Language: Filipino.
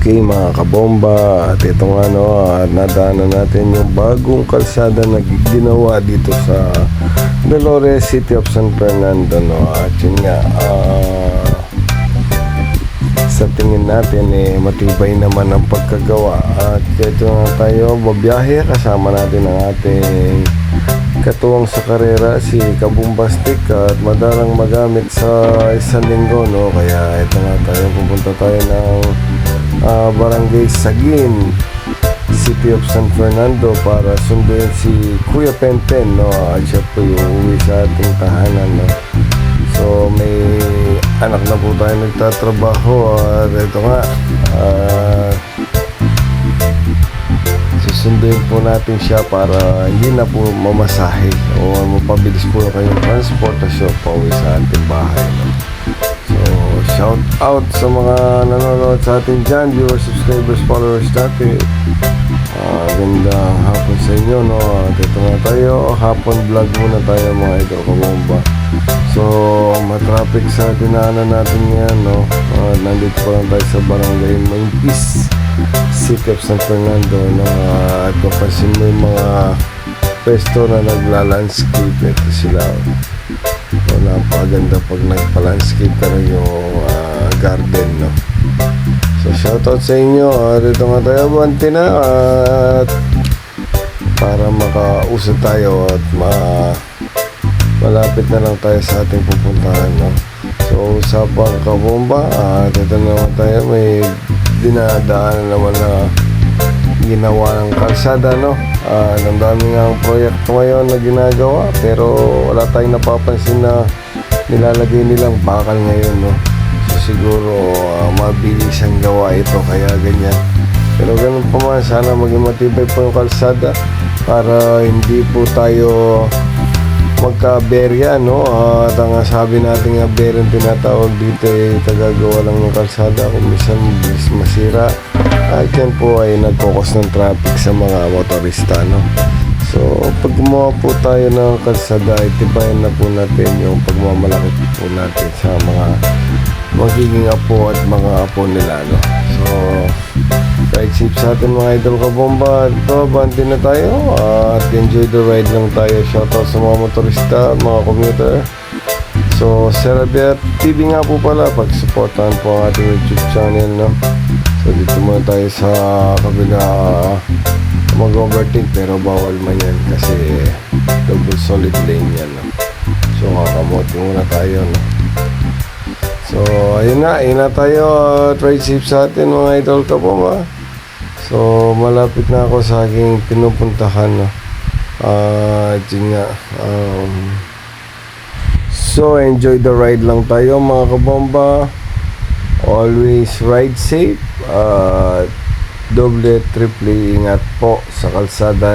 Okay mga kabomba, at ito nga nadaanan natin yung bagong kalsada na ginawa dito sa Dolores, City of San Fernando at yun nga, sa tingin natin matibay naman ang pagkagawa at ito nga tayo babiyahe kasama natin ang ating katuwang sa karera si Kabombastic at madalang magamit sa isang linggo kaya ito nga tayo, pupunta tayo ng Barangay Sagin, City of San Fernando para sunduin si Kuya Penten at siya po yung uwi sa ating tahanan so may anak na po tayo nagtatrabaho at ito nga susunduin po natin siya para hindi na po mamasahe o mapabilis po kayong transportasyon pa uwi sa ating bahay so shout out sa mga nanonood sa atin dyan, viewers, subscribers, followers natin. Gandang hapon sa inyo at ito nga tayo, hapon vlog muna tayo mga idol kabomba. So matraffic sa dinaanan natin ngayon nandito pa lang tayo sa Barangay Mayntis, City of San Fernando at mapansin mo yung mga pesto na nagla-landscape. Ito sila napakaganda pag nagpa-landscape ka na yung garden so shoutout sa inyo dito nga tayo banti na at para makausad tayo at malapit na lang tayo sa ating pupuntahan so usapang kabomba at ito naman tayo, may dinadaan naman na ginawa ng kalsada ang dami nga ang proyekto ngayon na ginagawa pero wala tayong napapansin na nilalagay nilang bakal ngayon so siguro mabilis ang gawa ito kaya ganyan pero ganun pa man, sana maging matibay po yung kalsada para hindi po tayo magka-berya at ang sabi natin nga berya tinatawag dito tagagawa lang ng kalsada kung minsan masira at yan po ay nagkukos ng traffic sa mga motorista so pag gumawa po tayo ng kalsada itibayan na po natin yung pagmamalaki po natin sa mga magiging apo at mga apo nila so ride safe sa atin mga idol kabomba. Ito banti na tayo at enjoy the ride lang tayo. Shoutout sa mga motorista, mga commuter. So Serabia TV nga po pala, pag-supportan po ang ating YouTube channel so dito muna tayo sa kabila mag-overtake pero bawal man yan kasi double solid lane yan so kakamote muna tayo so ayun na tayo ride safe sa atin mga idol kabomba. So malapit na ako sa aking pinupuntahan yun nga so enjoy the ride lang tayo mga kabomba, always ride safe doble triple ingat po sa kalsada